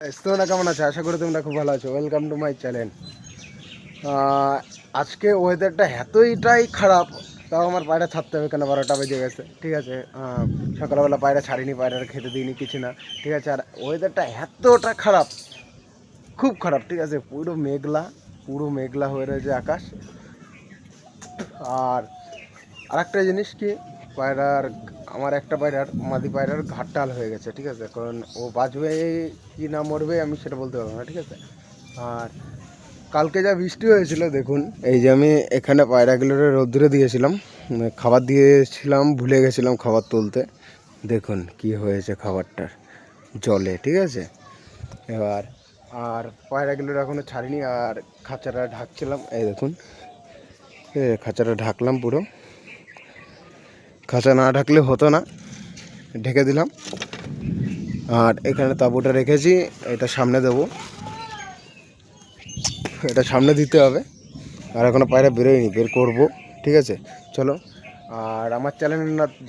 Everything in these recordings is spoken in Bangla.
তোমরা কেমন আছো? আশা করি তোমরা খুব ভালো আছো। Welcome to my channel. আজকে ওয়েদারটা এতটাই খারাপ, তাও আমার পায়রা ছাড়তে হবে, কেন 12টা বেজে গেছে। ঠিক আছে, সকালবেলা পায়রা ছাড়িনি, পায়রার খেতে দিইনি, কিছু না। ঠিক আছে, আর ওয়েদারটা এতটা খারাপ, খুব খারাপ। ঠিক আছে, পুরো মেঘলা হয়ে রয়েছে আকাশ। আর আরেকটা জিনিস কি, পায়রার আমার একটা পায়রার মাদি পায়রার ঘাটটাল হয়ে গেছে। ঠিক আছে, কারণ ও বাঁচবে কি না মরবে আমি সেটা বলতে পারবো না। ঠিক আছে, আর কালকে যা বৃষ্টি হয়েছিল দেখুন, এই যে আমি এখানে পায়রাগুলোরে রোদ্দুরে দিয়েছিলাম, খাবার দিয়েছিলাম, ভুলে গেছিলাম খাবার তুলতে। দেখুন কি হয়েছে খাবারটার জলে। ঠিক আছে, এবার আর পায়রাগুলোর এখনও ছাড়িনি, আর খাঁচাটা ঢাকছিলাম। এই দেখুন, খাঁচাটা ঢাকলাম পুরো। খাঁচা না ঢাকলে হতো না, ঢেকে দিলাম। আর এখানে তাঁবুটা রেখেছি, এটা সামনে দেবো, এটা সামনে দিতে হবে। আর এখনও পায়রা বেরোয়নি, বের করবো। ঠিক আছে, চলো। আর আমার চ্যানেল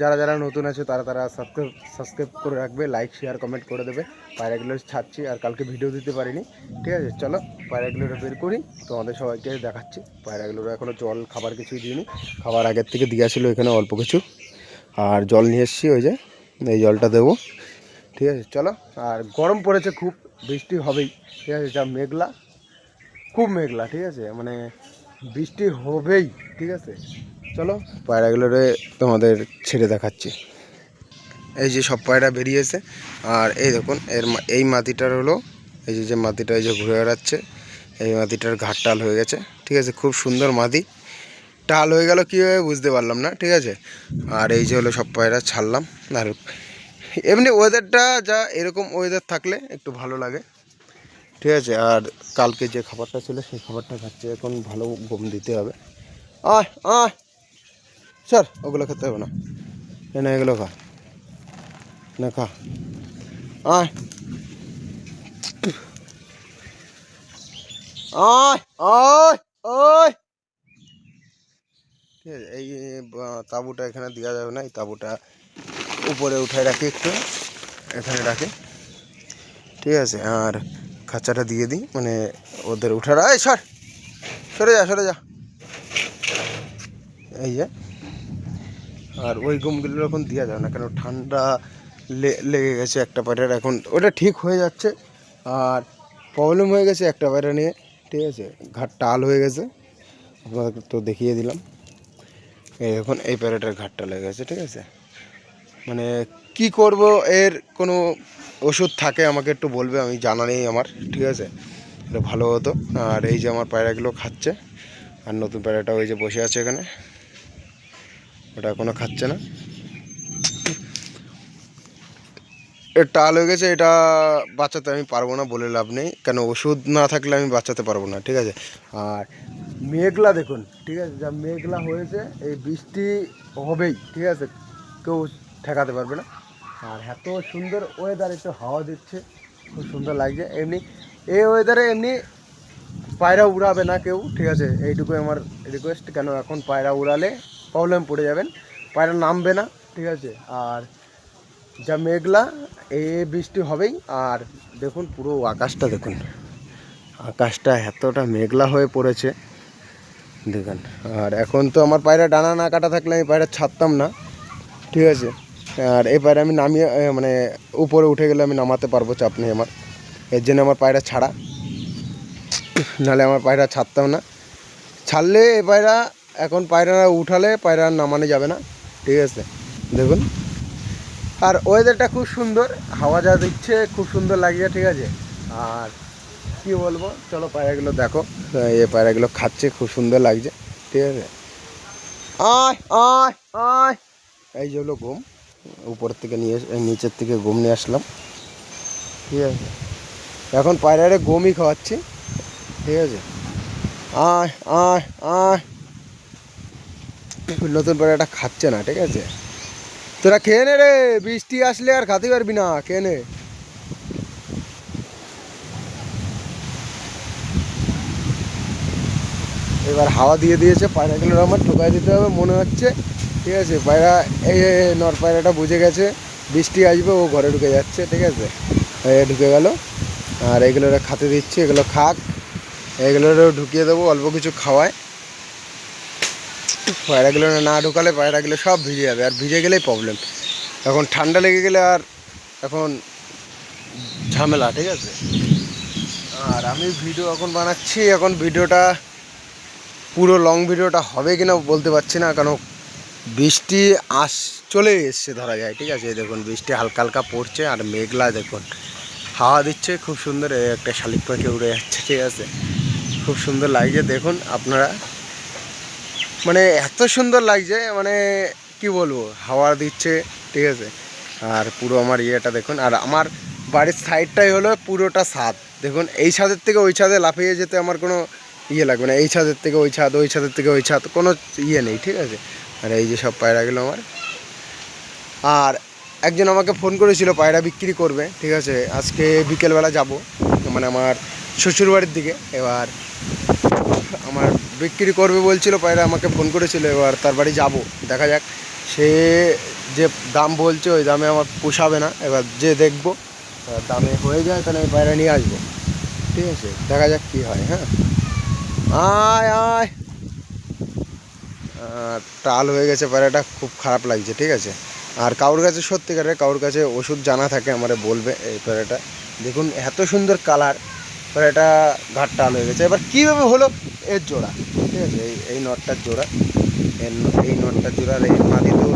যারা যারা নতুন আছে তারা তারা সাবস্ক্রাইব করে রাখবে, লাইক শেয়ার কমেন্ট করে দেবে। পায়রাগুলো ছাড়ছি, আর কালকে ভিডিও দিতে পারিনি। ঠিক আছে, চলো পায়রাগুলোটা বের করি, তোমাদের সবাইকে দেখাচ্ছি। পায়রাগুলোর এখনও জল খাবার কিছুই দিইনি, খাবার আগের থেকে দিয়ে আসছিলো এখানে অল্প কিছু। আর জল নিয়ে এসেছি, ওই যে এই জলটা দেবো। ঠিক আছে, চলো। আর গরম পড়েছে খুব, বৃষ্টি হবেই। ঠিক আছে, যা মেঘলা, খুব মেঘলা। ঠিক আছে, মানে বৃষ্টি হবেই। ঠিক আছে, চলো পায়রাগুলোরে তোমাদের ছেড়ে দেখাচ্ছি। এই যে সব পায়রা বেরিয়েছে, আর এই দেখুন এই মাটিটার হলো, এই যে মাটিটা এই যে ঘুরে বেড়াচ্ছে, এই মাটিটার ঘাট টাল হয়ে গেছে। ঠিক আছে, খুব সুন্দর মাটি, টাল হয়ে গেল কীভাবে বুঝতে পারলাম না। ঠিক আছে, আর এই যে হলো সব পায়রা ছাড়লাম। আর এমনি ওয়েদারটা যা, এরকম ওয়েদার থাকলে একটু ভালো লাগে। ঠিক আছে, আর কালকে যে খাবারটা ছিল সেই খাবারটা খাচ্ছে, এখন ভালো গম দিতে হবে। আয় আয় স্যার, ওগুলো খেতে হবে না, না এগুলো খা, না খা, আয় আয় আয় আয়। ঠিক আছে, এই তাঁবুটা এখানে দেওয়া যাবে না, এই তাঁবুটা উপরে উঠায় রাখি, একটু এখানে রাখি। ঠিক আছে, আর খাঁচাটা দিয়ে দিই, মানে ওদের উঠার। এই সরে যা সরে যা, এই যে। আর ওই গমগুলো এখন দেওয়া যাবে না, কেন ঠান্ডা লেগে গেছে একটা পায়রার, এখন ওটা ঠিক হয়ে যাচ্ছে। আর প্রবলেম হয়ে গেছে একটা পায়রা নিয়ে। ঠিক আছে, ঘাট টাল হয়ে গেছে, আপনাদের তো দেখিয়ে দিলাম। এই এখন এই পায়রাটার ঘাটটা লেগে গেছে। ঠিক আছে, মানে কি করব, এর কোনো ওষুধ থাকে আমাকে একটু বলবে, আমি জানা নেই আমার। ঠিক আছে, এটা ভালো হতো। আর এই যে আমার পায়রাগুলো খাচ্ছে, আর নতুন পায়রাটা ওই যে বসে আছে এখানে, ওটা এখনও খাচ্ছে না। এর টাল হয়ে গেছে, এটা বাঁচাতে আমি পারবো না, বলে লাভ নেই, কেন ওষুধ না থাকলে আমি বাঁচাতে পারবো না। ঠিক আছে, আর মেঘলা দেখুন। ঠিক আছে, যা মেঘলা হয়েছে, এই বৃষ্টি হবেই। ঠিক আছে, কেউ ঠেকাতে পারবে না। আর এত সুন্দর ওয়েদার, একটু হাওয়া দিচ্ছে, খুব সুন্দর লাগছে। এমনি এই ওয়েদারে এমনি পায়রা উড়াবে না কেউ। ঠিক আছে, এইটুকুই আমার রিকোয়েস্ট, কেন এখন পায়রা উড়ালে প্রবলেম পড়ে যাবেন, পায়রা নামবে না। ঠিক আছে, আর যা মেঘলা, এই বৃষ্টি হবেই। আর দেখুন পুরো আকাশটা দেখুন, আকাশটা এতটা মেঘলা হয়ে পড়েছে দেখুন। আর এখন তো আমার পায়রা ডানা না কাটা থাকলে আমি পায়রা ছাড়তাম না। ঠিক আছে, আর এই পায়রা আমি নামিয়ে, মানে উপরে উঠে গেলে আমি নামাতে পারবো, চাপ নেই আমার। এর জন্য আমার পায়রা ছাড়া, নাহলে আমার পায়রা ছাড়তাম না। ছাড়লে এই পায়রা, এখন পায়রা উঠালে পায়রা নামানো যাবে না। ঠিক আছে, দেখুন। আর ওয়েদারটা খুব সুন্দর, হাওয়া যা দিচ্ছে খুব সুন্দর লাগছে। ঠিক আছে, আর কি বলবো, চলো পায়রাগুলো দেখো, এই পায়রাগুলো খাচ্ছে, খুব সুন্দর লাগছে। ঠিক আছে, আয় আয় আয়। এই যে হলো গম, উপর থেকে নিচের থেকে গম নিয়ে আসলাম। ঠিক আছে, এখন পায়রারে গমই খাওয়াচ্ছি। ঠিক আছে, আয় আয় আয়। নতুন পায়রাটা খাচ্ছে না। ঠিক আছে, তোরা খেয়ে নে রে, বৃষ্টি আসলে আর খাতে পারবি না, খেয়ে নে। এবার হাওয়া দিয়ে দিয়েছে, পায়রাগুলোর আমার ঠোকাই দিতে হবে মনে হচ্ছে। ঠিক আছে, পায়রা, এই নর পায়রাটা বুঝে গেছে বৃষ্টি আসবে, ও ঘরে ঢুকে যাচ্ছে। ঠিক আছে, ঢুকে গেল। আর এগুলো খাতে দিচ্ছি, এগুলো খাক, এগুলোরও ঢুকিয়ে দেবো অল্প কিছু খাওয়ায়। পায়রাগুলো না ঢুকালে পায়রাগুলো সব ভিজে যাবে, আর ভিজে গেলেই প্রবলেম। এখন ঠান্ডা লেগে গেলে আর এখন ঝামেলা, ঠিক আছে। আর আমি ভিডিও এখন বানাচ্ছি, এখন ভিডিওটা পুরো লং ভিডিওটা হবে কিনা বলতে পারছি না, কারণ বৃষ্টি চলে এসছে ধরা যায়, ঠিক আছে। দেখুন বৃষ্টি হালকা হালকা পড়ছে, আর মেঘলা দেখুন হাওয়া দিচ্ছে খুব সুন্দর, একটা শালিক পাখি উড়ে যাচ্ছে, ঠিক আছে। খুব সুন্দর লাগছে দেখুন আপনারা, মানে এত সুন্দর লাগছে, মানে কি বলবো, হাওয়া দিচ্ছে, ঠিক আছে। আর পুরো আমার ইয়েটা দেখুন, আর আমার বাড়ির সাইডটাই হলো পুরোটা ছাদ। দেখুন এই ছাদের থেকে ওই ছাদে লাফিয়ে যেতে আমার কোনো ইয়ে লাগবে না, এই ছাদের থেকে ওই ছাদ, ওই ছাদের থেকে ওই ছাদ, কোনো ইয়ে নেই, ঠিক আছে। আর এই যে সব পায়রাগুলো আমার। আর একজন আমাকে ফোন করেছিল পায়রা বিক্রি করবে, ঠিক আছে। আজকে বিকেলবেলা যাব, মানে আমার শ্বশুরবাড়ির দিকে। এবার আমার বিক্রি করবে বলছিল পায়রা, আমাকে ফোন করেছিল, এবার তার বাড়ি যাব, দেখা যাক। সে যে দাম বলছে ওই দামে আমার পোষাবে না, এবার যে দেখবো দামে হয়ে যায় তাহলে আমি পায়রা নিয়ে আসবো, ঠিক আছে। দেখা যাক কী হয়। হ্যাঁ, আয় আয়। টাল হয়ে গেছে পায়রাটা, খুব খারাপ লাগছে, ঠিক আছে। আর কারোর কাছে সত্যিকারের কারোর কাছে ওষুধ জানা থাকে আমারে বলবে। এই পায়রাটা দেখুন এত সুন্দর কালার, পায়রাটা ঘাট টাল হয়ে গেছে। এবার কীভাবে হলো এর জোড়া, ঠিক আছে, এই নটটার জোড়া, এই নটটার জোড়া, আর এই মাদি তো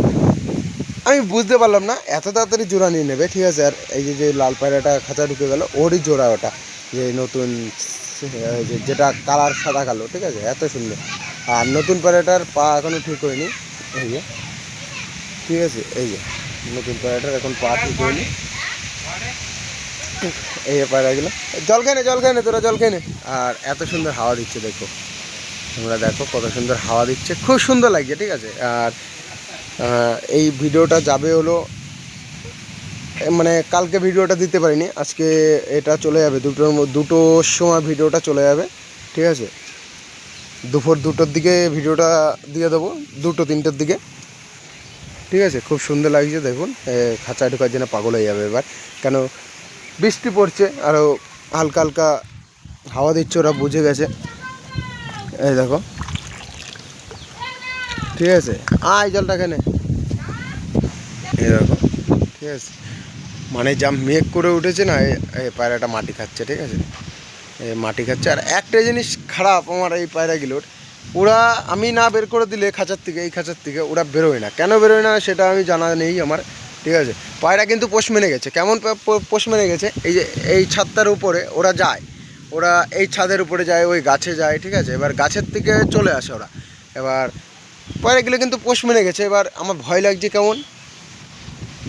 আমি বুঝতে পারলাম না এত তাড়াতাড়ি জোড়া নিয়ে নেবে, ঠিক আছে। আর এই যে লাল পায়রাটা খাঁচা ঢুকে গেল, ওরই জোড়া ওটা, যে নতুন যেটা কালার সাদা কালো, ঠিক আছে, এত সুন্দর। আর নতুন পায়রাটার পা এখনও ঠিক হয়নি, এই যে, ঠিক আছে, এই যে নতুন পায়রাটার এখন পা ঠিক হয়নি। এই পায়রাগুলো জল খেয়ে নে, জল খেয়ে নে, তোরা জল খেয়ে নে। আর এত সুন্দর হাওয়া দিচ্ছে দেখো, তোমরা দেখো কত সুন্দর হাওয়া দিচ্ছে, খুব সুন্দর লাগছে, ঠিক আছে। আর এই ভিডিওটা যাবে হলো, মানে কালকে ভিডিওটা দিতে পারিনি, আজকে এটা চলে যাবে দুটোর সময় ভিডিওটা চলে যাবে, ঠিক আছে। দুপুর 2টোর দিকে ভিডিওটা দিয়ে দেবো, 2-3টের দিকে, ঠিক আছে। খুব সুন্দর লাগছে দেখুন, খাঁচা ঢোকার জন্য পাগল হয়ে যাবে এবার, কেন বৃষ্টি পড়ছে, আরও হালকা হালকা হাওয়া দিচ্ছে, ওরা বুঝে গেছে। এই দেখো, ঠিক আছে, আয় জলটা খেনে। এই দেখো, ঠিক আছে, মানে যা মেঘ করে উঠেছে না, এই পায়রাটা মাটি খাচ্ছে, ঠিক আছে, এই মাটি খাচ্ছে। আর একটা জিনিস খারাপ আমার এই পায়রাগুলোর, ওরা আমি না বের করে দিলে খাঁচার থেকে, এই খাঁচার থেকে ওরা বেরোয় না, কেন বেরোয় না সেটা আমি জানা নেই আমার, ঠিক আছে। পায়রা কিন্তু পোষ মেনে গেছে, কেমন পোষ মেনে গেছে, এই যে এই ছাদটার উপরে ওরা যায়, ওরা এই ছাদের উপরে যায়, ওই গাছে যায়, ঠিক আছে। এবার গাছের থেকে চলে আসে ওরা, এবার পায়রাগুলো কিন্তু পোষ মেনে গেছে। এবার আমার ভয় লাগছে কেমন,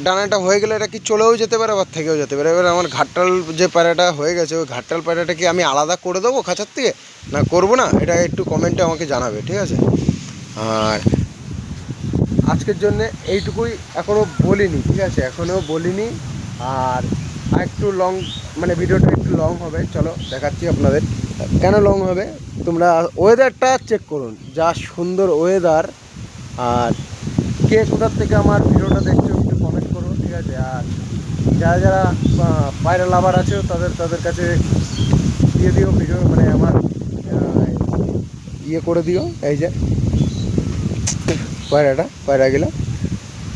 ডানাটা হয়ে গেলে এটা কি চলেও যেতে পারে, আবার থেকেও যেতে পারে। এবার আমার ঘাটটাল যে পায়রাটা হয়ে গেছে, ওই ঘাটটাল পায়রাটা কি আমি আলাদা করে দেবো খাঁচার থেকে, না করবো না, এটা একটু কমেন্টে আমাকে জানাবে, ঠিক আছে। আর আজকের জন্য এইটুকুই, এখনও বলিনি, ঠিক আছে, এখনও বলিনি। আর একটু লং, মানে ভিডিওটা একটু লং হবে, চলো দেখাচ্ছি আপনাদের। কেন লং হবে, তোমরা ওয়েদারটা চেক করুন, যা সুন্দর ওয়েদার। আর কে কোথার থেকে আমার ভিডিওটা দেখছো একটু কমেন্ট করো, ঠিক আছে। আর যারা যারা পায়রা লাভার আছে তাদের কাছে দিয়ে দিও ভিডিও, মানে আমার ইয়ে করে দিও। এই যে পায়রাগুলো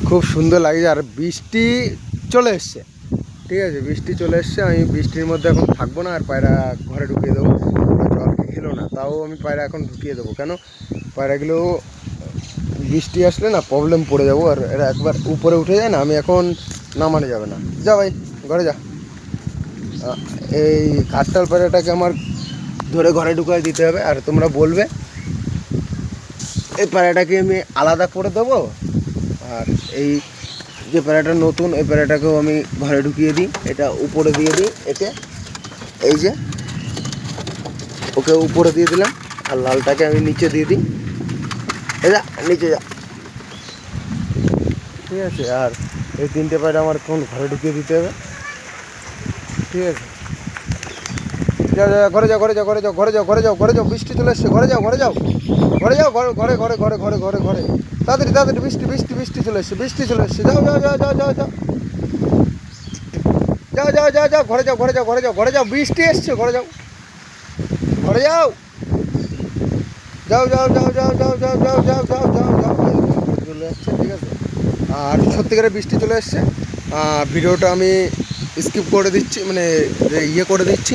খুব সুন্দর লাগছে। আর বৃষ্টি চলে এসছে, ঠিক আছে, বৃষ্টি চলে এসছে, আমি বৃষ্টির মধ্যে এখন থাকবো না, আর পায়রা ঘরে ঢুকিয়ে দেবো। জল খেলো না, তাও আমি পায়রা এখন ঢুকিয়ে দেবো, কেন পায়রাগুলো বৃষ্টি আসলে না প্রবলেম পড়ে যাবো, আর এরা একবার উপরে উঠে যায় না, আমি এখন নামানো যাবে না। যা ভাই ঘরে যা। এই ঘাটটাল পায়রাটাকে আমার ধরে ঘরে ঢুকাই দিতে হবে। আর তোমরা বলবে এই পায়রাটাকে আমি আলাদা করে দেবো, আর এই যে পায়রাটা নতুন, এই পায়রাটাকেও আমি ঘরে ঢুকিয়ে দিই, এটা উপরে দিয়ে দিই একে, এই যে ওকে উপরে দিয়ে দিলাম, আর লালটাকে আমি নিচে দিয়ে দিই, এই যা নিচে যা, ঠিক আছে। আর এই 3টে পায়রা আমার কোন ঘরে ঢুকিয়ে দিতে হবে, ঠিক আছে। যা যা ঘরে যাও, ঘরে যাও, ঘরে যাও, ঘরে যাও, ঘরে যাও, ঘরে যাও, বৃষ্টি চলে এসছে, ঘরে যাও, ঘরে যাও, ঘরে যাও, ঘরে ঘরে ঘরে ঘরে ঘরে ঘরে ঘরে তাড়াতাড়ি তাড়াতাড়ি, বৃষ্টি বৃষ্টি বৃষ্টি চলে এসছে, বৃষ্টি চলে এসছে, যাও যাও যাও যাও যাও যাও যাও যাও যাও যাও, ঘরে যাও ঘরে যাও ঘরে যাও ঘরে যাও, বৃষ্টি এসছে, ঘরে যাও ঘরে যাও যাও যাও যাও যাও যাও যাও যাও যাও যাও যাও যাও, চলে আসছে, ঠিক আছে। আর সত্যিকারের বৃষ্টি চলে এসছে। ভিডিওটা আমি স্কিপ করে দিচ্ছি, মানে ইয়ে করে দিচ্ছি,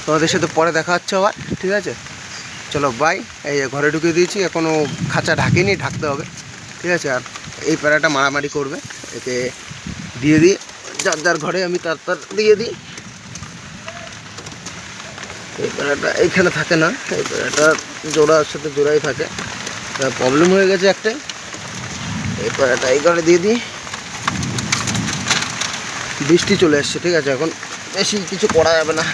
তোমাদের সাথে পরে দেখা হচ্ছে আবার, ঠিক আছে। চলো বাই। এই ঘরে ঢুকিয়ে দিয়েছি, এখনও খাঁচা ঢাকিনি, ঢাকতে হবে, ঠিক আছে। আর এই প্যারাটা মারামারি করবে, এতে দিয়ে দিই যার যার ঘরে, আমি তার তার দিয়ে দিই। এই প্যারাটা এইখানে থাকে না, এই প্যারাটা জোড়ার সাথে জোড়াই থাকে, প্রবলেম হয়ে গেছে একটাই। এই প্যারাটা এই ঘরে দিয়ে দিই। বৃষ্টি চলে এসছে, ঠিক আছে, এখন বেশি কিছু করা যাবে না।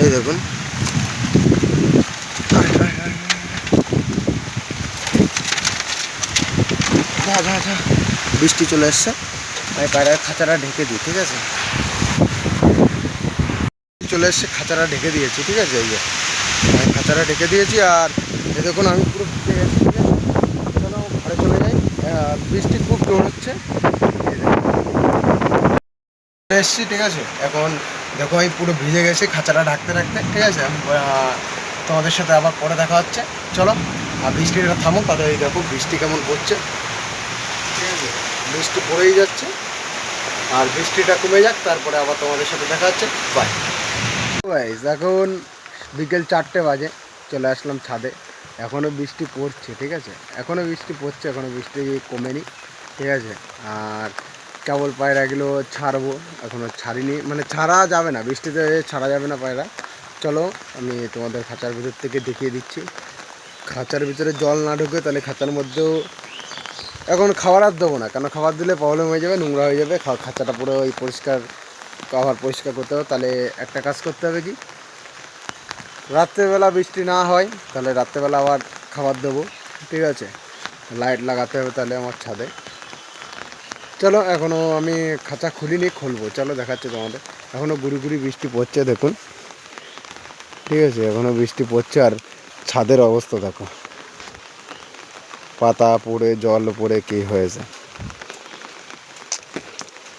এই দেখুন, বৃষ্টি চলে এসছে, আমি পায়রার খাঁচাটা ঢেকে দিই, ঠিক আছে। চলে এসছে, খাঁচাটা ঢেকে দিয়েছি, ঠিক আছে। এই যে আমি খাঁচাটা ঢেকে দিয়েছি, আর এই দেখুন আমি পুরো ভিজে গেছি, ঠিক আছে। চলো ঘরে চলে যাই, বৃষ্টি খুব জোর হচ্ছে, এসছি, ঠিক আছে। এখন দেখো আমি পুরো ভিজে গেছি খাঁচাটা ঢাকতে রাখতে, ঠিক আছে। আমি তোমাদের সাথে আবার পরে দেখা হচ্ছে, চলো। আর বৃষ্টিটা থামুক, তাহলে এই দেখো বৃষ্টি কেমন পড়ছে, ঠিক আছে। বৃষ্টি পড়েই যাচ্ছে, আর বৃষ্টিটা কমে যাক, তারপরে আবার তোমাদের সাথে দেখা হচ্ছে, বাই। গাইস এখন বিকেল 4টে বাজে, চলে আসলাম ছাদে। এখনও বৃষ্টি পড়ছে, ঠিক আছে, এখনও বৃষ্টি পড়ছে, এখনও বৃষ্টি কমেনি, ঠিক আছে। আর কেবল পায়রাগুলো ছাড়বো, এখনও ছাড়িনি, মানে ছাড়া যাবে না, বৃষ্টিতে ছাড়া যাবে না পায়রা। চলো আমি তোমাদের খাঁচার ভিতর থেকে দেখিয়ে দিচ্ছি। খাঁচার ভিতরে জল না ঢুকে, তাহলে খাঁচার মধ্যেও এখন খাবার আর দেবো না, কেন খাবার দিলে প্রবলেম হয়ে যাবে, নোংরা হয়ে যাবে, খাঁচাটা পুরো ওই পরিষ্কার, আবার পরিষ্কার করতে হবে। তাহলে একটা কাজ করতে হবে কি, রাত্রেবেলা বৃষ্টি না হয় তাহলে রাত্রেবেলা আবার খাবার দেবো, ঠিক আছে। লাইট লাগাতে হবে তাহলে আমার ছাদে। চলো এখনও আমি খাঁচা খুলিনি, খুলবো, চলো দেখাচ্ছি তোমাদের। এখনও গুড়ি গুড়ি বৃষ্টি পড়ছে, দেখুন, ঠিক আছে, এখনও বৃষ্টি পড়ছে। আর ছাদের অবস্থা দেখো, পাতা পড়ে জল পড়ে কী হয়েছে,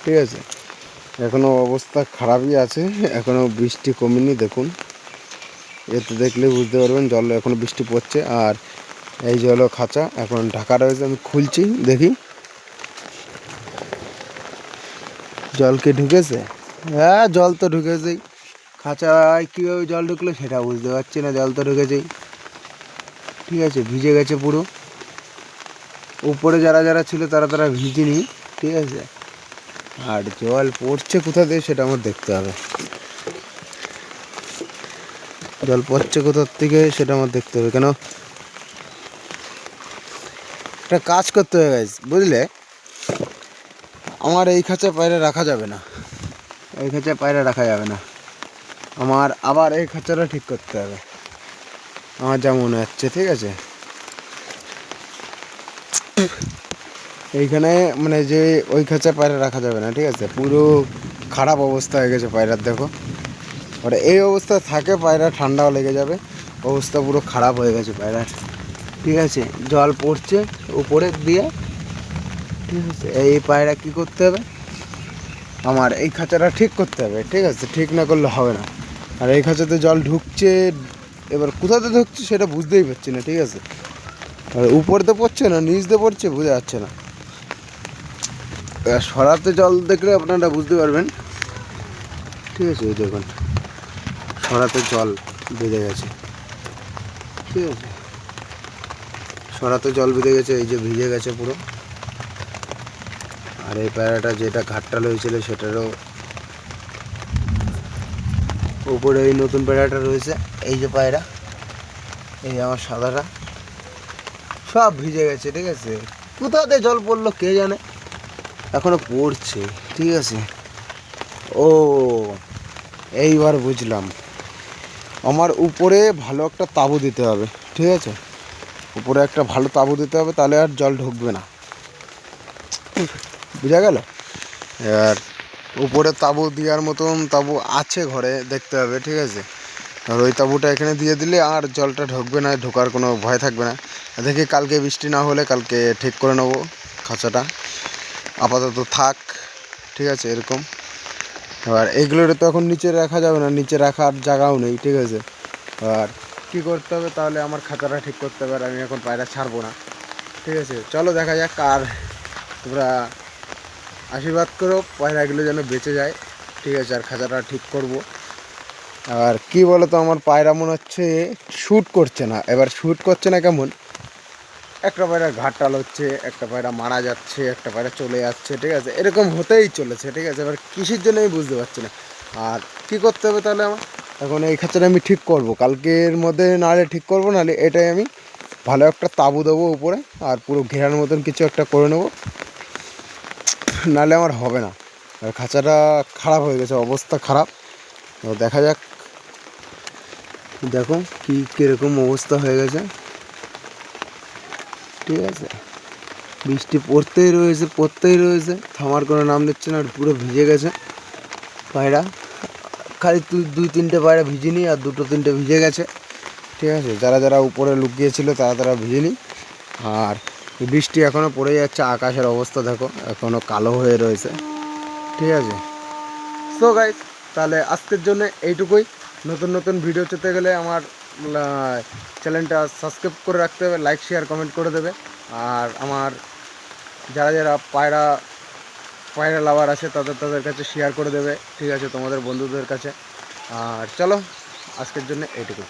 ঠিক আছে। এখনও অবস্থা খারাপই আছে, এখনও বৃষ্টি কমেনি, দেখুন, এতে দেখলে বুঝতে পারবেন জল এখনও বৃষ্টি পড়ছে। আর এই যে হলো খাঁচা, এখন ঢাকা রয়েছে, আমি খুলছি, দেখি জল কি ঢুকেছে। হ্যাঁ জল তো ঢুকেছেই, খাঁচায় কীভাবে জল ঢুকলো সেটা বুঝতে পারছি না, জল তো ঢুকেছেই, ঠিক আছে। ভিজে গেছে পুরো, উপরে যারা যারা ছিল তারা তারা ভিজেনি, ঠিক আছে। আর জল পড়ছে কোথা দিয়ে সেটা আমার দেখতে হবে, জল পড়ছে কোথার থেকে সেটা আমার দেখতে হবে। কেন একটা কাজ করতে হবে গাইস, বুঝলে, আমার এই খাঁচায় পায়রা রাখা যাবে না, এই খাঁচায় পায়রা রাখা যাবে না, আমার আবার এই খাঁচাটা ঠিক করতে হবে, আমার যা মনে হচ্ছে, ঠিক আছে। এইখানে মানে যে ওই খাঁচায় পায়রা রাখা যাবে না, ঠিক আছে, পুরো খারাপ অবস্থা হয়ে গেছে পায়রার, দেখো। আর এই অবস্থা থাকে পায়রা ঠান্ডাও লেগে যাবে, অবস্থা পুরো খারাপ হয়ে গেছে পায়রার, ঠিক আছে। জল পড়ছে উপরের দিয়ে, ঠিক আছে। এই পায়রা কী করতে হবে, আমার এই খাঁচাটা ঠিক করতে হবে, ঠিক আছে, ঠিক না করলে হবে না। আর এই খাঁচাতে জল ঢুকছে, এবার কোথাতে ঢুকছে সেটা বুঝতেই পারছি না, ঠিক আছে। আর উপরতে পড়ছে না নিচতে পড়ছে বোঝা যাচ্ছে না, সরাতে জল দেখলে আপনারা বুঝতে পারবেন, ঠিক আছে। এই দেখুন সরাতে জল বেঁধে গেছে, ঠিক আছে, সরাতে জল বেঁধে গেছে, এই যে ভিজে গেছে পুরো। আর এই পায়রাটা যেটা ঘাটটাল হয়েছিল সেটারও উপরে এই নতুন পায়রাটা রয়েছে, এই যে পায়রা, এই আমার সাদাটা সব ভিজে গেছে, ঠিক আছে। কোথাতে জল পড়লো কে জানে, এখনো পড়ছে, ঠিক আছে। ও এইবার বুঝলাম, আমার উপরে ভালো একটা তাঁবু দিতে হবে, ঠিক আছে, উপরে একটা ভালো তাঁবু দিতে হবে, তাহলে আর জল ঢুকবে না, বুঝা গেল। আর উপরে তাঁবু দেওয়ার মতন তাঁবু আছে ঘরে, দেখতে হবে, ঠিক আছে। আর ওই তাঁবুটা এখানে দিয়ে দিলে আর জলটা ঢুকবে না, ঢোকার কোনো ভয় থাকবে না। দেখি কালকে বৃষ্টি না হলে কালকে ঠিক করে নেবো খাঁচাটা, আপাতত থাক, ঠিক আছে, এরকম। এবার এগুলোর তো এখন নিচে রাখা যাবে না, নিচে রাখার জায়গাও নেই, ঠিক আছে। আর কী করতে হবে তাহলে, আমার খাঁচাটা ঠিক করতে হবে, আর আমি এখন পায়রা ছাড়বো না, ঠিক আছে। চলো দেখা যাক, আর তোমরা আশীর্বাদ করো পায়রাগুলো যেন বেঁচে যায়, ঠিক আছে। আর খাঁচাটা ঠিক করব। আর কি বলো তো, আমার পায়রা মনে হচ্ছে শ্যুট করছে না। এবার শ্যুট করছে না কেমন, একটা পায়রা ঘাটটাল হচ্ছে, একটা পায়রা মারা যাচ্ছে, একটা পায়রা চলে যাচ্ছে, ঠিক আছে। এরকম হতেই চলেছে, ঠিক আছে। এবার কিসের জন্য আমি বুঝতে পারছি না। আর কি করতে হবে তাহলে আমার, এখন এই খাঁচাটা আমি ঠিক করব, কালকের মধ্যে নাহলে ঠিক করব, নাহলে এটাই আমি ভালো একটা তাঁবু দেবো উপরে, আর পুরো ঘেরার মতন কিছু একটা করে নেবো, নাহলে আমার হবে না। আর খাঁচাটা খারাপ হয়ে গেছে, অবস্থা খারাপ। তো দেখা যাক, দেখো কি কীরকম অবস্থা হয়ে গেছে, ঠিক আছে। বৃষ্টি পড়তেই রয়েছে, থামার কোনো নাম নিচ্ছে না, আর পুরো ভিজে গেছে পায়রা। খালি দুই তিনটে পায়রা ভিজিনি, আর দুটো তিনটে ভিজে গেছে, ঠিক আছে। যারা যারা উপরে লুকিয়েছিল তারা তারা ভিজেনি। আর বৃষ্টি এখনও পড়ে যাচ্ছে, আকাশের অবস্থা দেখো এখনও কালো হয়ে রয়েছে, ঠিক আছে। সো গাইস, তাহলে আজকের জন্য এইটুকুই। নতুন নতুন ভিডিও পেতে গেলে আমার চ্যানেলটা সাবস্ক্রাইব করে রাখতে হবে, লাইক শেয়ার কমেন্ট করে দেবে। আর আমার যারা যারা পায়রা পায়রা লাভার আছে তাদের কাছে শেয়ার করে দেবে, ঠিক আছে, তোমাদের বন্ধুদের কাছে। আর চলো, আজকের জন্য এইটুকুই।